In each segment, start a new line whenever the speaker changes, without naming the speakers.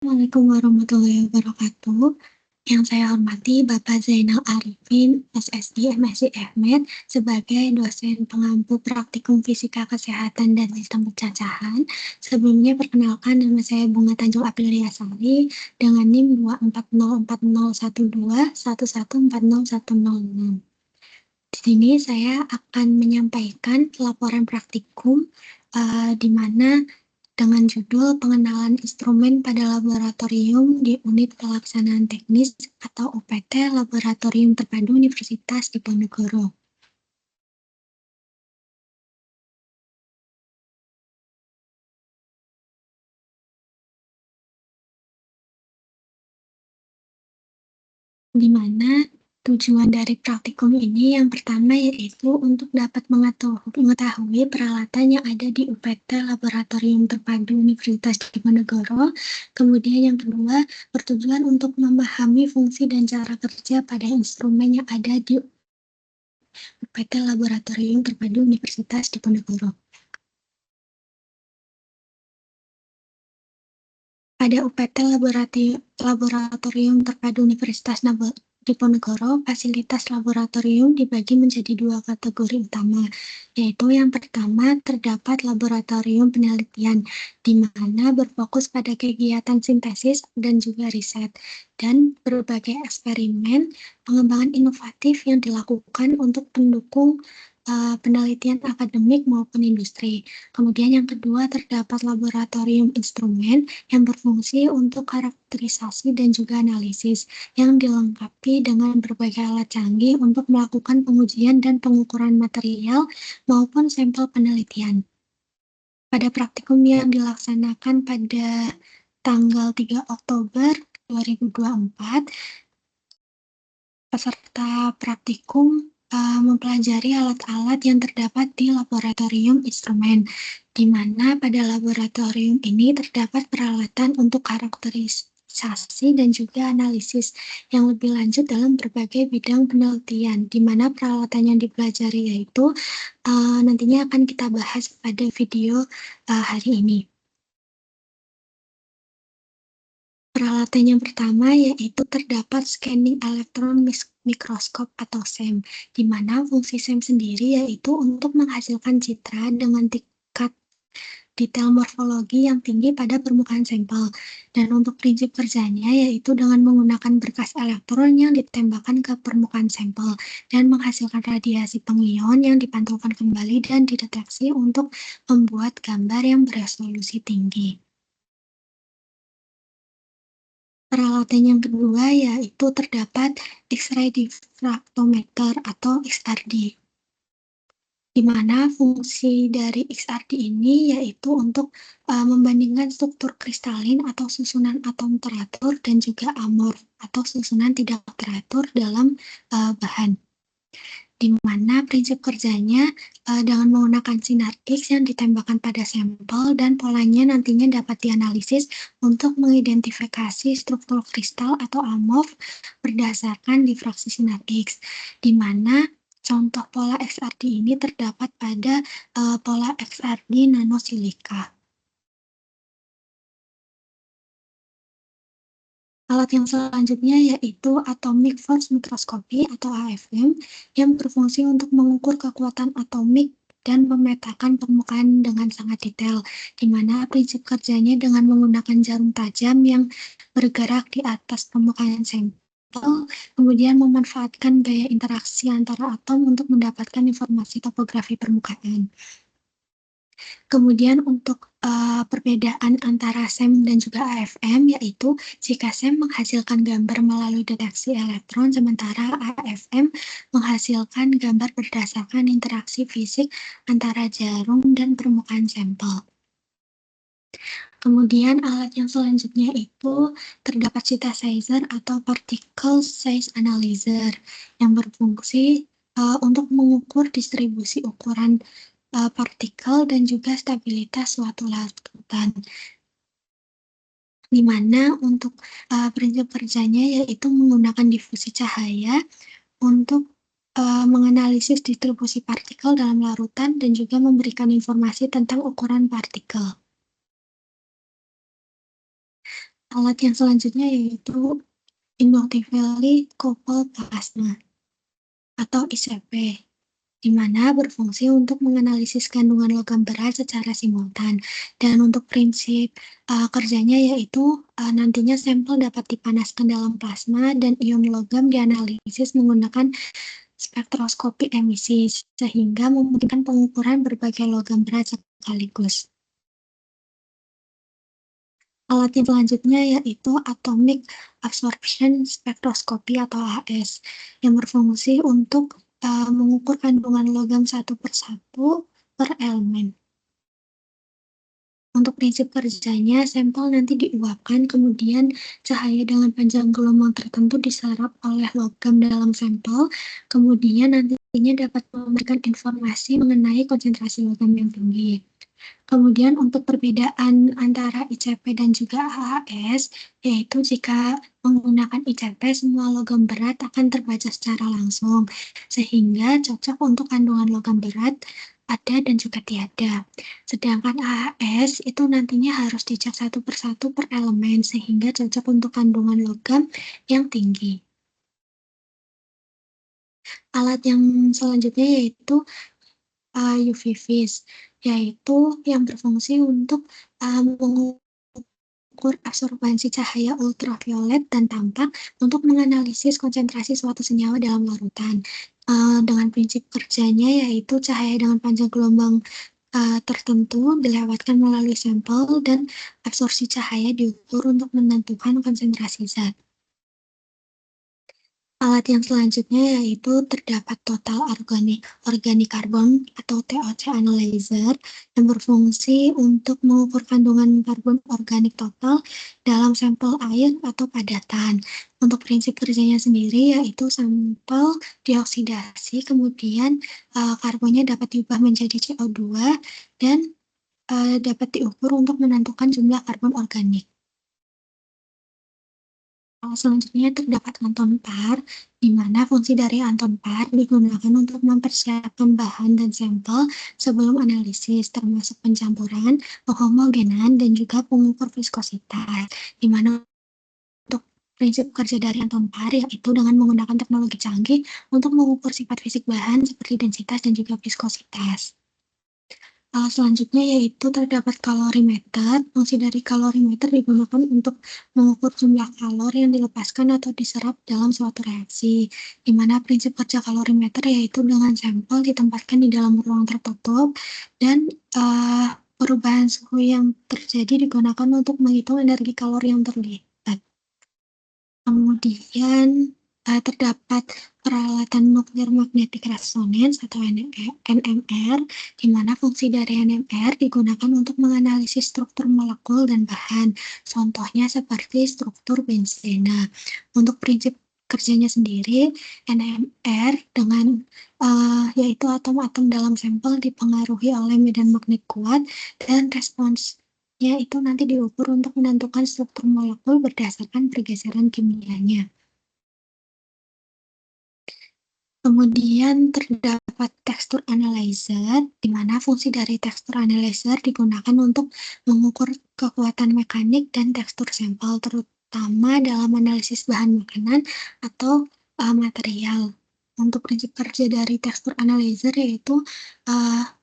Assalamualaikum warahmatullahi wabarakatuh. Yang saya hormati Bapak Zainal Arifin, SSI MSI FMED, sebagai dosen pengampu praktikum fisika kesehatan dan sistem percacahan. Sebelumnya perkenalkan, nama saya Bunga Tanjung Aprilia Sari dengan NIM 2404012114010. Di sini saya akan menyampaikan laporan praktikum di mana dengan judul Pengenalan Instrumen pada Laboratorium di Unit Pelaksanaan Teknis atau UPT Laboratorium Terpadu Universitas Diponegoro. Di mana tujuan dari praktikum ini yang pertama yaitu untuk dapat mengetahui peralatan yang ada di UPT Laboratorium Terpadu Universitas Diponegoro. Kemudian yang kedua, bertujuan untuk memahami fungsi dan cara kerja pada instrumen yang ada di UPT Laboratorium Terpadu Universitas Diponegoro. Pada UPT Laboratorium Terpadu Universitas Diponegoro, fasilitas laboratorium dibagi menjadi dua kategori utama, yaitu yang pertama terdapat laboratorium penelitian, di mana berfokus pada kegiatan sintesis dan juga riset, dan berbagai eksperimen pengembangan inovatif yang dilakukan untuk mendukung penelitian akademik maupun industri. Kemudian yang kedua terdapat laboratorium instrumen yang berfungsi untuk karakterisasi dan juga analisis yang dilengkapi dengan berbagai alat canggih untuk melakukan pengujian dan pengukuran material maupun sampel penelitian. Pada praktikum yang dilaksanakan pada tanggal 3 Oktober 2024, peserta praktikum mempelajari alat-alat yang terdapat di laboratorium instrumen, di mana pada laboratorium ini terdapat peralatan untuk karakterisasi dan juga analisis yang lebih lanjut dalam berbagai bidang penelitian, di mana peralatan yang dipelajari yaitu nantinya akan kita bahas pada video hari ini. Peralatan yang pertama yaitu terdapat scanning electron microscope atau SEM, di mana fungsi SEM sendiri yaitu untuk menghasilkan citra dengan tingkat detail morfologi yang tinggi pada permukaan sampel. Dan untuk prinsip kerjanya yaitu dengan menggunakan berkas elektron yang ditembakkan ke permukaan sampel dan menghasilkan radiasi pengion yang dipantulkan kembali dan dideteksi untuk membuat gambar yang beresolusi tinggi. Peralatan yang kedua yaitu terdapat X-ray diffractometer atau XRD, di mana fungsi dari XRD ini yaitu untuk membandingkan struktur kristalin atau susunan atom teratur dan juga amorf atau susunan tidak teratur dalam bahan. Di mana prinsip kerjanya dengan menggunakan sinar X yang ditembakkan pada sampel dan polanya nantinya dapat dianalisis untuk mengidentifikasi struktur kristal atau amorf berdasarkan difraksi sinar X, di mana contoh pola XRD ini terdapat pada pola XRD nanosilika. Alat yang selanjutnya yaitu Atomic Force Microscopy atau AFM yang berfungsi untuk mengukur kekuatan atomik dan memetakan permukaan dengan sangat detail, di mana prinsip kerjanya dengan menggunakan jarum tajam yang bergerak di atas permukaan sampel, kemudian memanfaatkan gaya interaksi antara atom untuk mendapatkan informasi topografi permukaan. Kemudian untuk perbedaan antara SEM dan juga AFM yaitu jika SEM menghasilkan gambar melalui deteksi elektron, sementara AFM menghasilkan gambar berdasarkan interaksi fisik antara jarum dan permukaan sampel. Kemudian alat yang selanjutnya itu terdapat synthesizer atau particle size analyzer yang berfungsi untuk mengukur distribusi ukuran partikel dan juga stabilitas suatu larutan, di mana untuk prinsip kerjanya yaitu menggunakan difusi cahaya untuk menganalisis distribusi partikel dalam larutan dan juga memberikan informasi tentang ukuran partikel. Alat yang selanjutnya yaitu Involtively Coupled Plasma atau ICP, di mana berfungsi untuk menganalisis kandungan logam berat secara simultan. Dan untuk prinsip kerjanya yaitu nantinya sampel dapat dipanaskan dalam plasma dan ion logam dianalisis menggunakan spektroskopi emisi, sehingga memungkinkan pengukuran berbagai logam berat sekaligus. Alat yang selanjutnya yaitu Atomic Absorption Spectroscopy atau AAS, yang berfungsi untuk mengukur kandungan logam satu persatu per elemen. Untuk prinsip kerjanya, sampel nanti diuapkan, kemudian cahaya dengan panjang gelombang tertentu diserap oleh logam dalam sampel, kemudian nantinya dapat memberikan informasi mengenai konsentrasi logam yang tinggi. Kemudian untuk perbedaan antara ICP dan juga AAS, yaitu jika menggunakan ICP, semua logam berat akan terbaca secara langsung, sehingga cocok untuk kandungan logam berat ada dan juga tiada. Sedangkan AAS itu nantinya harus dicek satu persatu per elemen, sehingga cocok untuk kandungan logam yang tinggi. Alat yang selanjutnya yaitu UV vis, yaitu yang berfungsi untuk mengukur absorbansi cahaya ultraviolet dan tampak untuk menganalisis konsentrasi suatu senyawa dalam larutan. Dengan prinsip kerjanya yaitu cahaya dengan panjang gelombang tertentu dilewatkan melalui sampel dan absorpsi cahaya diukur untuk menentukan konsentrasi zat. Alat yang selanjutnya yaitu terdapat total organic carbon atau TOC analyzer yang berfungsi untuk mengukur kandungan karbon organik total dalam sampel air atau padatan. Untuk prinsip kerjanya sendiri yaitu sampel dioksidasi, kemudian karbonnya dapat diubah menjadi CO2 dan dapat diukur untuk menentukan jumlah karbon organik. Selanjutnya terdapat Anton Par, di mana fungsi dari Anton Par digunakan untuk mempersiapkan bahan dan sampel sebelum analisis, termasuk pencampuran, penghomogenan, dan juga pengukur viskositas. Di mana untuk prinsip kerja dari Anton Par yaitu dengan menggunakan teknologi canggih untuk mengukur sifat fisik bahan seperti densitas dan juga viskositas. Selanjutnya yaitu terdapat kalorimeter. Fungsi dari kalorimeter digunakan untuk mengukur jumlah kalori yang dilepaskan atau diserap dalam suatu reaksi, di mana prinsip kerja kalorimeter yaitu dengan sampel ditempatkan di dalam ruang tertutup dan perubahan suhu yang terjadi digunakan untuk menghitung energi kalori yang terlibat. Kemudian terdapat peralatan nuklir magnetic resonance atau NMR, di mana fungsi dari NMR digunakan untuk menganalisis struktur molekul dan bahan. Contohnya seperti struktur benzena. Untuk prinsip kerjanya sendiri, NMR dengan yaitu atom-atom dalam sampel dipengaruhi oleh medan magnet kuat dan responsnya itu nanti diukur untuk menentukan struktur molekul berdasarkan pergeseran kimianya. Kemudian terdapat tekstur analyzer, di mana fungsi dari tekstur analyzer digunakan untuk mengukur kekuatan mekanik dan tekstur sampel, terutama dalam analisis bahan makanan atau material. Untuk prinsip kerja dari tekstur analyzer yaitu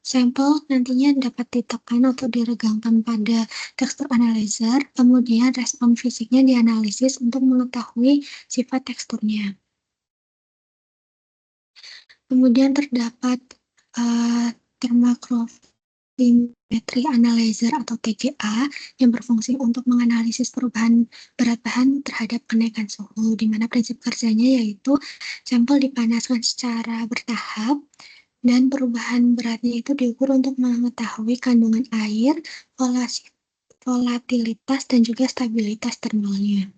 sampel nantinya dapat ditekan atau diregangkan pada tekstur analyzer, kemudian respon fisiknya dianalisis untuk mengetahui sifat teksturnya. Kemudian terdapat thermogravity analyzer atau TGA yang berfungsi untuk menganalisis perubahan berat bahan terhadap kenaikan suhu, di mana prinsip kerjanya yaitu sampel dipanaskan secara bertahap dan perubahan beratnya itu diukur untuk mengetahui kandungan air, volatilitas, dan juga stabilitas termalnya.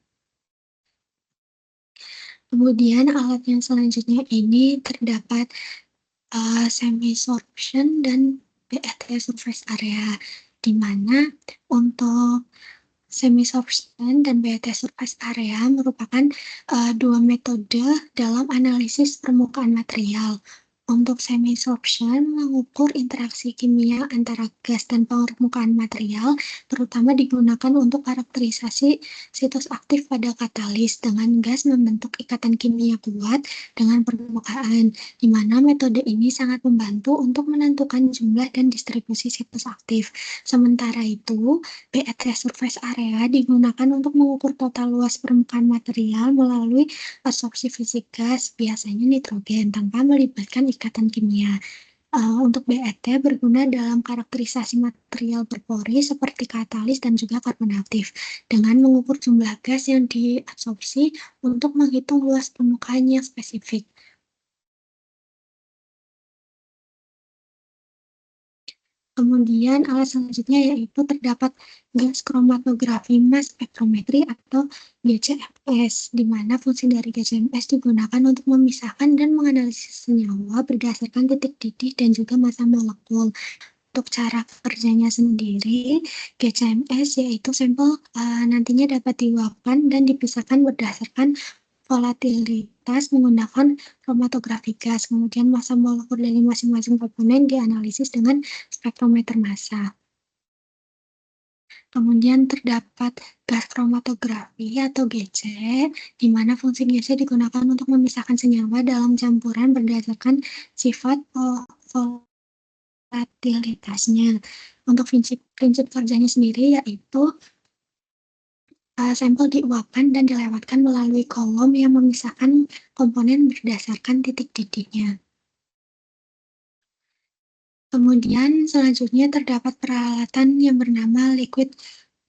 Kemudian alat yang selanjutnya ini terdapat semi-sorption dan BET surface area, di mana untuk semi-sorption dan BET surface area merupakan dua metode dalam analisis permukaan material. Untuk semi-sorption mengukur interaksi kimia antara gas dan permukaan material, terutama digunakan untuk karakterisasi situs aktif pada katalis dengan gas membentuk ikatan kimia kuat dengan permukaan, di mana metode ini sangat membantu untuk menentukan jumlah dan distribusi situs aktif. Sementara itu, PET surface area digunakan untuk mengukur total luas permukaan material melalui absorpsi fisik gas, biasanya nitrogen, tanpa melibatkan ikatan kimia. Untuk BET berguna dalam karakterisasi material berpori seperti katalis dan juga karbon aktif, dengan mengukur jumlah gas yang diabsorpsi untuk menghitung luas permukaan yang spesifik. Kemudian alat selanjutnya yaitu terdapat gas kromatografi mass spektrometri atau GCMS, di mana fungsi dari GCMS digunakan untuk memisahkan dan menganalisis senyawa berdasarkan titik didih dan juga massa molekul. Untuk cara kerjanya sendiri, GCMS yaitu sampel nantinya dapat diuapkan dan dipisahkan berdasarkan volatilitas menggunakan kromatografi gas, kemudian massa molekul dari masing-masing komponen dianalisis dengan spektrometer massa. Kemudian terdapat gas kromatografi atau GC, di mana fungsi GC digunakan untuk memisahkan senyawa dalam campuran berdasarkan sifat volatilitasnya. Untuk prinsip kerjanya sendiri yaitu sampel diuapkan dan dilewatkan melalui kolom yang memisahkan komponen berdasarkan titik didihnya. Kemudian selanjutnya terdapat peralatan yang bernama liquid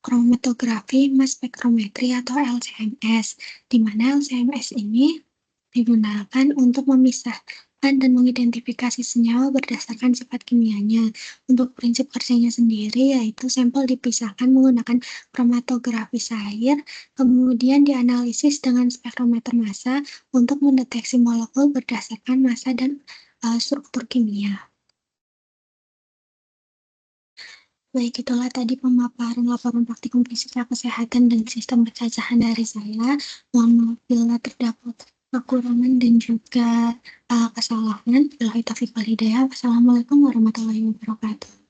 chromatography mass spectrometry atau LCMS, di mana LCMS ini digunakan untuk memisahkan dan mengidentifikasi senyawa berdasarkan sifat kimianya. Untuk prinsip kerjanya sendiri yaitu sampel dipisahkan menggunakan kromatografi cair, kemudian dianalisis dengan spektrometer massa untuk mendeteksi molekul berdasarkan massa dan struktur kimia. Baik, itulah tadi pemaparan laporan praktikum fisika kesehatan dan sistem percacahan dari saya. Mohon maaf bila terdapat kekurangan dan juga kesalahan. Wabillahi taufiq wal hidayah. Wassalamualaikum warahmatullahi wabarakatuh.